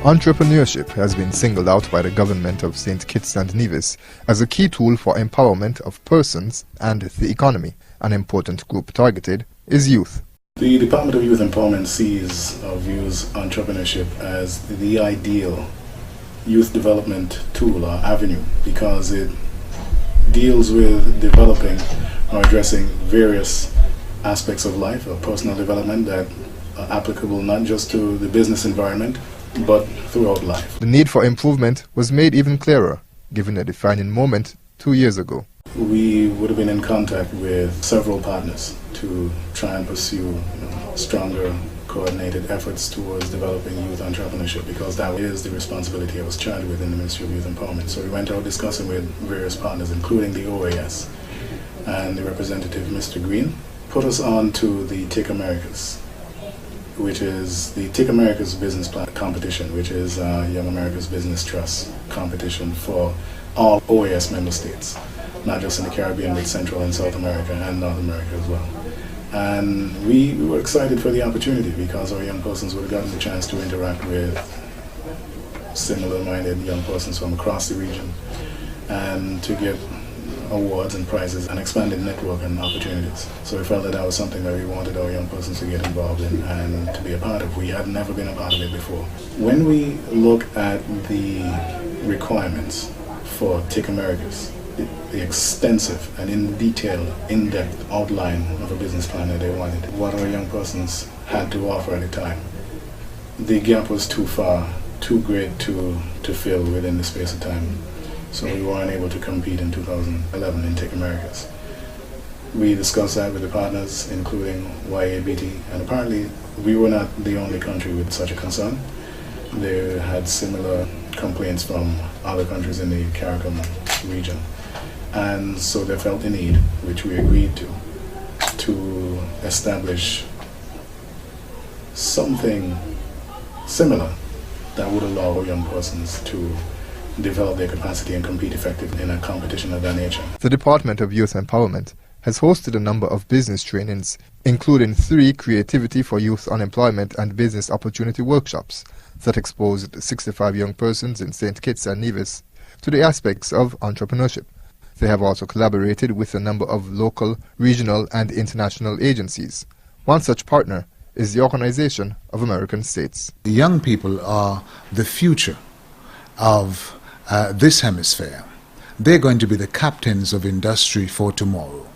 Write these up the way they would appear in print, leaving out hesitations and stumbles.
Entrepreneurship has been singled out by the government of St. Kitts and Nevis as a key tool for empowerment of persons and the economy. An important group targeted is youth. The Department of Youth Empowerment sees or views entrepreneurship as the ideal youth development tool or avenue because it deals with developing or addressing various aspects of life or personal development that are applicable not just to the business environment but throughout life. The need for improvement was made even clearer, given a defining moment 2 years ago. We would have been in contact with several partners to try and pursue stronger coordinated efforts towards developing youth entrepreneurship because that is the responsibility I was charged with in the Ministry of Youth Empowerment. So we went out discussing with various partners, including the OAS, and the representative, Mr. Green, put us on to the TIC Americas, which is the TIC Americas Business Plan Competition, which is Young America's Business Trust competition for all OAS member states, not just in the Caribbean, but Central and South America and North America as well. And we were excited for the opportunity because our young persons would have gotten the chance to interact with similar-minded young persons from across the region and to get awards and prizes and expanded network and opportunities. So we felt that that was something that we wanted our young persons to get involved in and to be a part of. We had never been a part of it before. When we look at the requirements for TIC Americas, the extensive and in detail, in-depth outline of a business plan that they wanted, what our young persons had to offer at the time, the gap was too far, too great to fill within the space of time. So we weren't able to compete in 2011 in TIC Americas. We discussed that with the partners, including YABT, and apparently we were not the only country with such a concern. They had similar complaints from other countries in the CARICOM region. And so they felt the need, which we agreed to establish something similar that would allow young persons to develop their capacity and compete effectively in a competition of that nature. The Department of Youth Empowerment has hosted a number of business trainings, including 3 creativity for youth unemployment and business opportunity workshops that exposed 65 young persons in St. Kitts and Nevis to the aspects of entrepreneurship. They have also collaborated with a number of local, regional and international agencies. One such partner is the Organization of American States. The young people are the future of this hemisphere. They're going to be the captains of industry for tomorrow.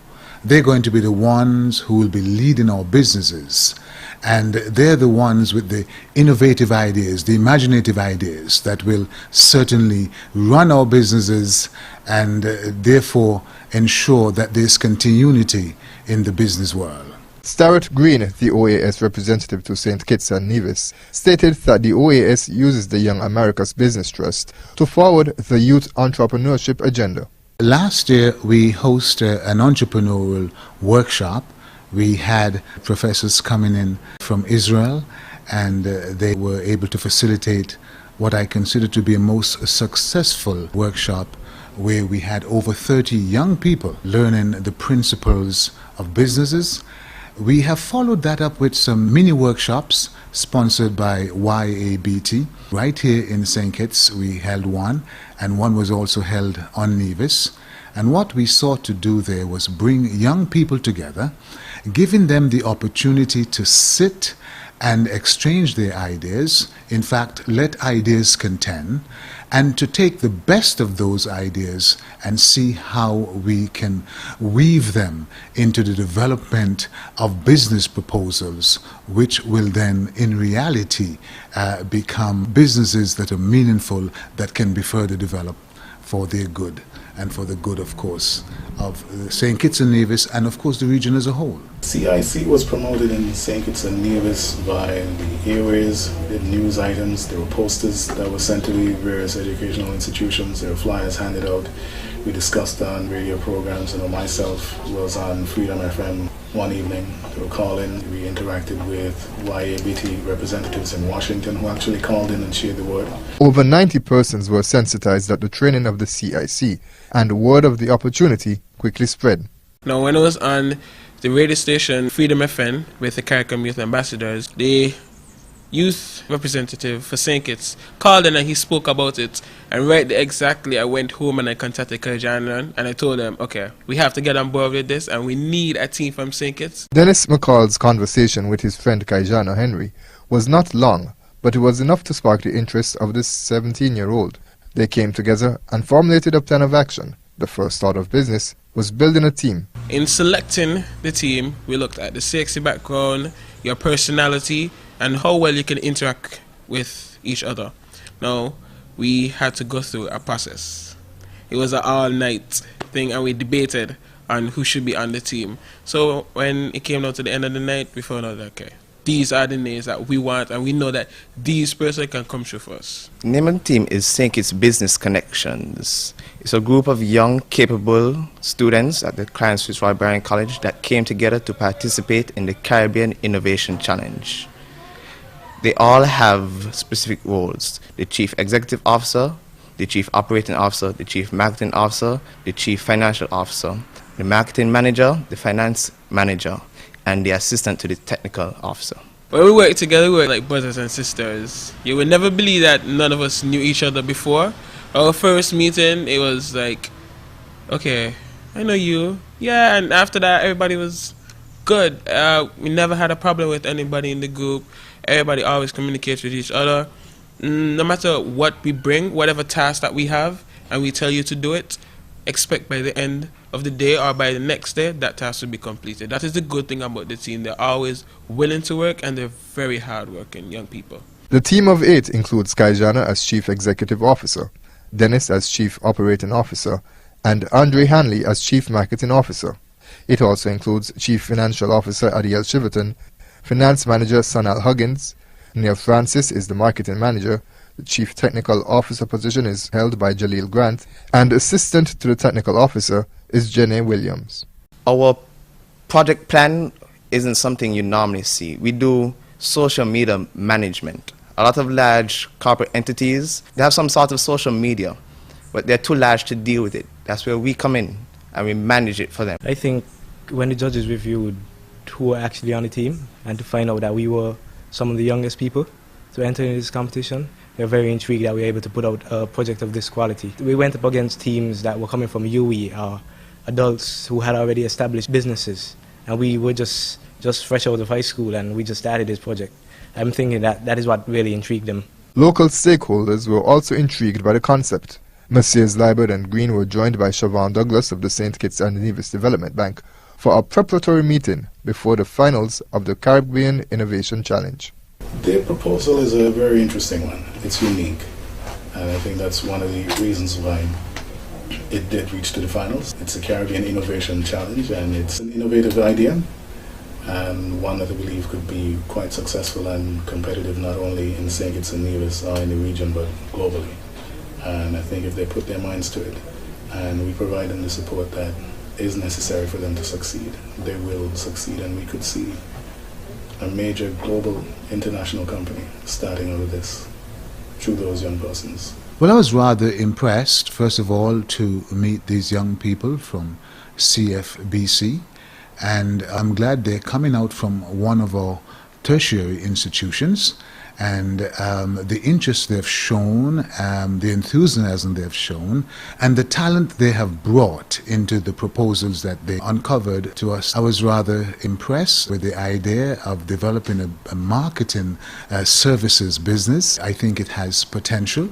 They're going to be the ones who will be leading our businesses, and they're the ones with the innovative ideas, the imaginative ideas that will certainly run our businesses and therefore ensure that there's continuity in the business world. Starrett Green, the OAS representative to St. Kitts and Nevis, stated that the OAS uses the Young America's Business Trust to forward the youth entrepreneurship agenda. Last year we hosted an entrepreneurial workshop. We had professors coming in from Israel, and they were able to facilitate what I consider to be a most successful workshop, where we had over 30 young people learning the principles of businesses. We have followed that up with some mini workshops sponsored by YABT. Right here in St. Kitts we held one, and one was also held on Nevis. And what we sought to do there was bring young people together, giving them the opportunity to sit and exchange their ideas, in fact let ideas contend, and to take the best of those ideas and see how we can weave them into the development of business proposals, which will then in reality become businesses that are meaningful, that can be further developed for their good and for the good, of course, of St. Kitts and Nevis and of course the region as a whole. CIC was promoted in St. Kitts and Nevis by the airways, the news items, there were posters that were sent to the various educational institutions, there were flyers handed out. We discussed on radio programs. Myself was on Freedom FM one evening to a call-in. We interacted with YABT representatives in Washington who actually called in and shared the word. Over 90 persons were sensitized at the training of the CIC, and word of the opportunity quickly spread. Now, when I was on the radio station Freedom FM with the CARICOM Youth Ambassadors, they youth representative for St. Kitts called in and he spoke about it, and right there exactly I went home and I contacted Kajanan and I told them, okay, we have to get on board with this and we need a team from St. Kitts. Dennis McCall's conversation with his friend Kaijana Henry was not long, but it was enough to spark the interest of this 17-year-old. They came together and formulated a plan of action. The first thought of business was building a team. In selecting the team, we looked at the sexy background, your personality, and how well you can interact with each other. Now, we had to go through a process. It was an all-night thing, and we debated on who should be on the team. So when it came down to the end of the night, we found out, okay, these are the names that we want, and we know that these person can come through for us. The name of the team is St. Kitts Business Connections. It's a group of young, capable students at the Clarence Fitzroy College that came together to participate in the Caribbean Innovation Challenge. They all have specific roles: the Chief Executive Officer, the Chief Operating Officer, the Chief Marketing Officer, the Chief Financial Officer, the Marketing Manager, the Finance Manager, and the Assistant to the Technical Officer. When we work together, we work like brothers and sisters. You would never believe that none of us knew each other before. Our first meeting, it was like, okay, I know you. Yeah, and after that, everybody was good. We never had a problem with anybody in the group. Everybody always communicates with each other. No matter what we bring, whatever task that we have, and we tell you to do it, expect by the end of the day or by the next day, that task will be completed. That is the good thing about the team. They're always willing to work, and they're very hard-working young people. The team of 8 includes Kaijana as Chief Executive Officer, Dennis as Chief Operating Officer, and Andre Hanley as Chief Marketing Officer. It also includes Chief Financial Officer Adiel Shiverton, Finance Manager Sanal Huggins, Neil Francis is the Marketing Manager, the Chief Technical Officer position is held by Jaleel Grant, and Assistant to the Technical Officer is Jenny Williams. Our project plan isn't something you normally see. We do social media management. A lot of large corporate entities, they have some sort of social media, but they're too large to deal with it. That's where we come in and we manage it for them. I think when the judges reviewed who were actually on the team and to find out that we were some of the youngest people to enter in this competition, they were very intrigued that we were able to put out a project of this quality. We went up against teams that were coming from UE, adults who had already established businesses, and we were just fresh out of high school, and we just started this project. I'm thinking that is what really intrigued them. Local stakeholders were also intrigued by the concept. Messrs. Liebert and Green were joined by Siobhan Douglas of the St. Kitts and Nevis Development Bank for a preparatory meeting before the finals of the Caribbean Innovation Challenge. Their proposal is a very interesting one. It's unique, and I think that's one of the reasons why it did reach to the finals. It's a Caribbean Innovation Challenge, and it's an innovative idea, and one that I believe could be quite successful and competitive not only in St. Kitts and Nevis or in the region, but globally. And I think if they put their minds to it, and we provide them the support that is necessary for them to succeed, they will succeed, and we could see a major global international company starting out of this through those young persons. Well, I was rather impressed, first of all, to meet these young people from CFBC, and I'm glad they're coming out from one of our tertiary institutions, and the interest they've shown, the enthusiasm they've shown, and the talent they have brought into the proposals that they uncovered to us. I was rather impressed with the idea of developing a marketing services business. I think it has potential.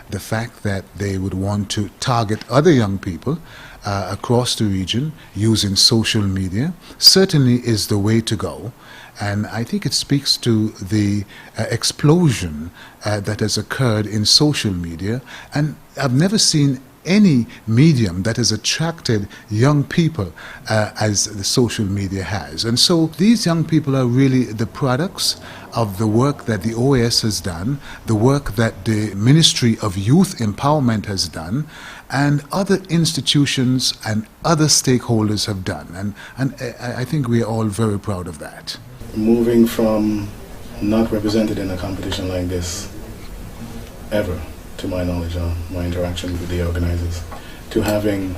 The fact that they would want to target other young people across the region using social media certainly is the way to go. And I think it speaks to the explosion that has occurred in social media. And I've never seen any medium that has attracted young people as the social media has. And so these young people are really the products of the work that the OAS has done, the work that the Ministry of Youth Empowerment has done, and other institutions and other stakeholders have done. And I think we are all very proud of that. Moving from not represented in a competition like this ever, to my knowledge or my interaction with the organizers, to having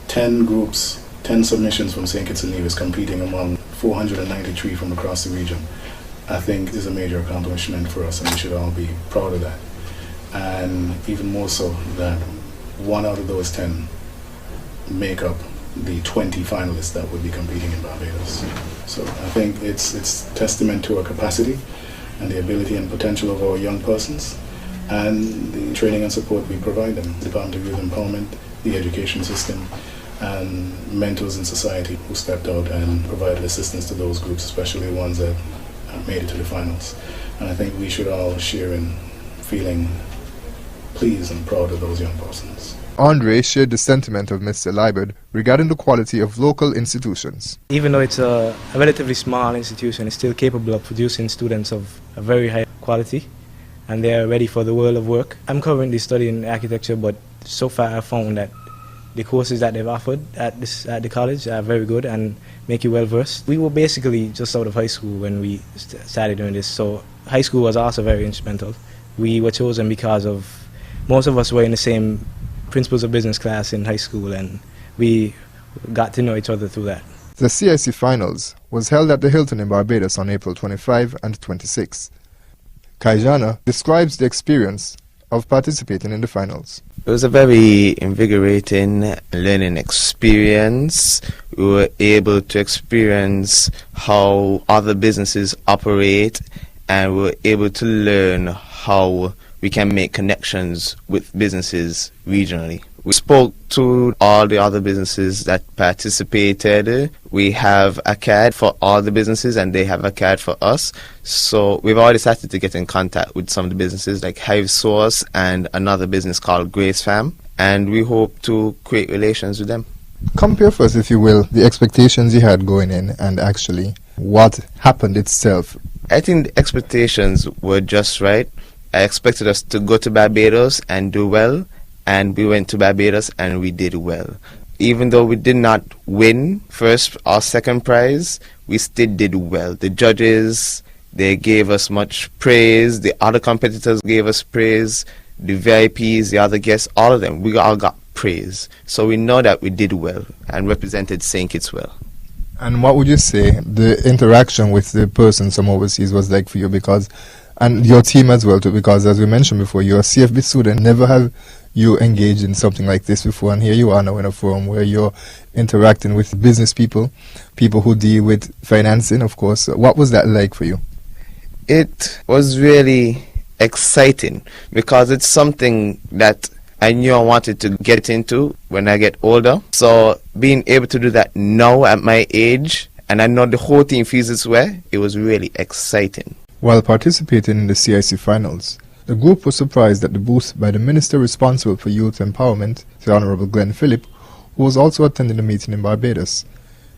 10 groups, 10 submissions from St. Kitts and Nevis competing among 493 from across the region, I think is a major accomplishment for us, and we should all be proud of that. And even more so that 1 out of those 10 make up the 20 finalists that would be competing in Barbados. So I think it's testament to our capacity and the ability and potential of our young persons, and the training and support we provide them. The Department of Youth Empowerment, the education system, and mentors in society who stepped out and provided assistance to those groups, especially ones that made it to the finals. And I think we should all share in feeling pleased and proud of those young persons. Andre shared the sentiment of Mr. Liebert regarding the quality of local institutions. Even though it's a relatively small institution, it's still capable of producing students of a very high quality, and they are ready for the world of work. I'm currently studying architecture, but so far I've found that the courses that they've offered at the college are very good and make you well versed. We were basically just out of high school when we started doing this, so high school was also very instrumental. We were chosen because of most of us were in the same principles of business class in high school, and we got to know each other through that. The CIC Finals was held at the Hilton in Barbados on April 25 and 26. Kaijana describes the experience of participating in the finals. It was a very invigorating learning experience. We were able to experience how other businesses operate, and we were able to learn how we can make connections with businesses regionally. We spoke to all the other businesses that participated. We have a card for all the businesses, and they have a card for us. So we've already started to get in contact with some of the businesses like Hive Source and another business called Grace Farm, and we hope to create relations with them. Compare first, if you will, the expectations you had going in and actually what happened itself. I think the expectations were just right. I expected us to go to Barbados and do well, and we went to Barbados and we did well. Even though we did not win first or second prize, we still did well. The judges, they gave us much praise. The other competitors gave us praise. The VIPs, the other guests, all of them, we all got praise. So we know that we did well and represented St. Kitts well. And what would you say the interaction with the persons from overseas was like for you, because, and your team as well too, because as we mentioned before, you're a CFB student, never have you engaged in something like this before, and here you are now in a forum where you're interacting with business people, people who deal with financing, of course. What was that like for you? It was really exciting because it's something that I knew I wanted to get into when I get older. So being able to do that now at my age, and I know the whole team feels this way, it was really exciting. While participating in the CIC finals, the group was surprised at the boost by the Minister responsible for youth empowerment, the Honourable Glenn Phillip, who was also attending the meeting in Barbados.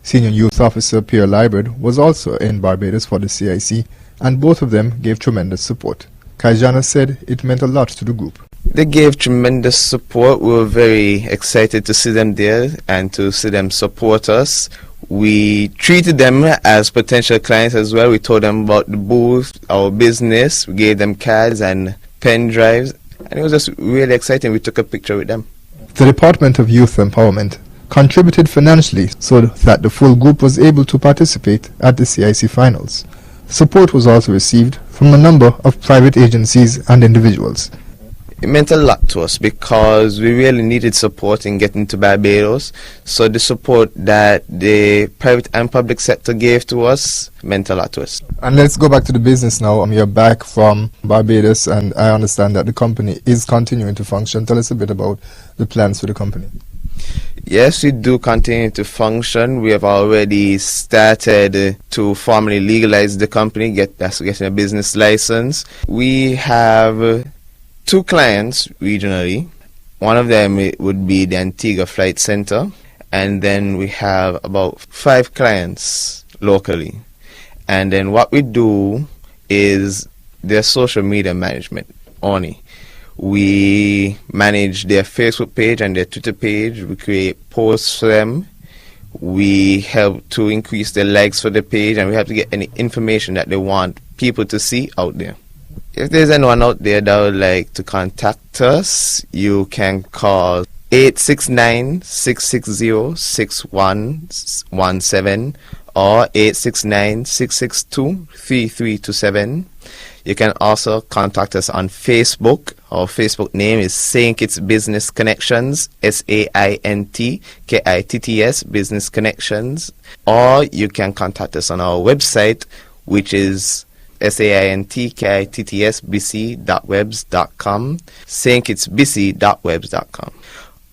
Senior Youth Officer Pierre Liebert was also in Barbados for the CIC, and both of them gave tremendous support. Kaijana said it meant a lot to the group. They gave tremendous support. We were very excited to see them there and to see them support us. We treated them as potential clients as well. We told them about the booth, our business. We gave them cards and pen drives, and it was just really exciting. We took a picture with them. The Department of Youth Empowerment contributed financially so that the full group was able to participate at the CIC finals. Support was also received from a number of private agencies and individuals. It meant a lot to us because we really needed support in getting to Barbados. So the support that the private and public sector gave to us meant a lot to us. And let's go back to the business now. You're back from Barbados, and I understand that the company is continuing to function. Tell us a bit about the plans for the company. Yes, we do continue to function. We have already started to formally legalize the company, getting a business license. We have 2 clients regionally. One of them would be the Antigua Flight Center, and then we have about 5 clients locally. And then what we do is their social media management only. We manage their Facebook page and their Twitter page. We create posts for them. We help to increase their likes for the page, and we have to get any information that they want people to see out there. If there's anyone out there that would like to contact us, you can call 869-660-6117, or 869-662-3327. You can also contact us on Facebook. Our Facebook name is St. Kitts Business Connections, SAINTKITTS Business Connections. Or you can contact us on our website, which is SAINTKITTSBC.webs.com, stkittsbc.webs.com.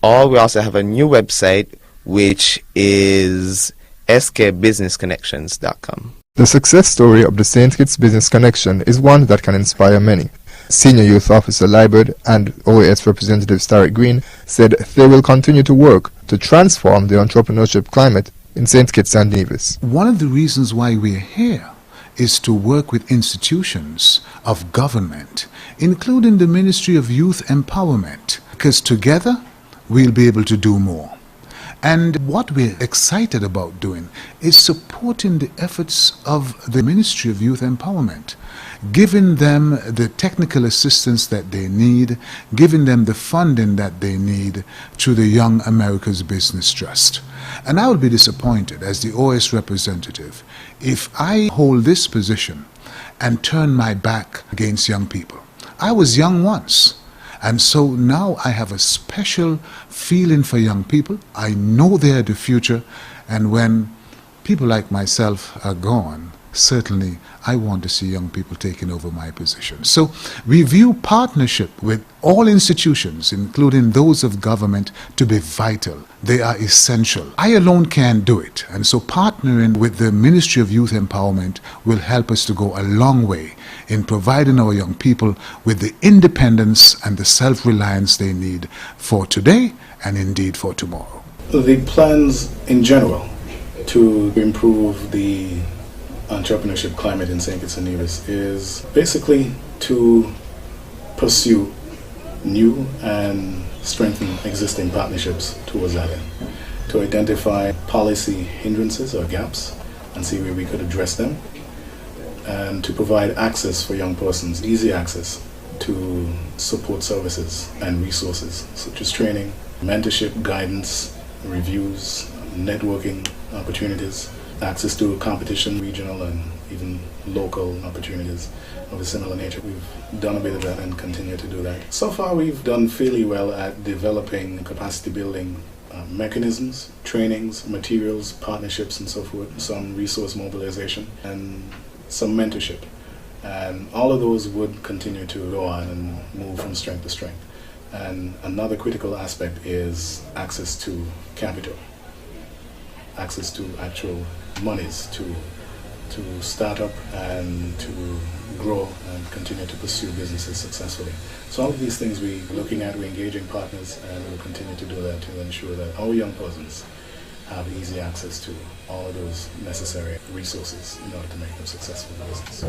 Or we also have a new website, which is skbusinessconnections.com. The success story of the St. Kitts Business Connection is one that can inspire many. Senior Youth Officer Liberd and OAS Representative Starrett Green said they will continue to work to transform the entrepreneurship climate in St. Kitts and Nevis. One of the reasons why we're here is to work with institutions of government, including the Ministry of Youth Empowerment, because together we'll be able to do more. And what we're excited about doing is supporting the efforts of the Ministry of Youth Empowerment, giving them the technical assistance that they need, giving them the funding that they need through the Young America's Business Trust. And I would be disappointed as the OS representative if I hold this position and turn my back against young people. I was young once. And so now I have a special feeling for young people. I know they are the future, and when people like myself are gone, certainly I want to see young people taking over my position. So we view partnership with all institutions, including those of government, to be vital. They are essential. I alone can't do it, and so partnering with the Ministry of Youth Empowerment will help us to go a long way in providing our young people with the independence and the self-reliance they need for today and indeed for tomorrow. The plans in general to improve the entrepreneurship climate in St. Kitts and Nevis is basically to pursue new and strengthen existing partnerships towards that end, to identify policy hindrances or gaps and see where we could address them, and to provide access for young persons, easy access to support services and resources such as training, mentorship, guidance, reviews, networking opportunities, access to competition, regional and even local opportunities of a similar nature. We've done a bit of that and continue to do that. So far we've done fairly well at developing capacity building mechanisms, trainings, materials, partnerships and so forth, some resource mobilization and some mentorship. And all of those would continue to go on and move from strength to strength. And another critical aspect is access to capital, access to actual monies to start up and to grow and continue to pursue businesses successfully. So all of these things we're looking at, we're engaging partners, and we'll continue to do that to ensure that our young persons have easy access to all of those necessary resources in order to make them successful in business.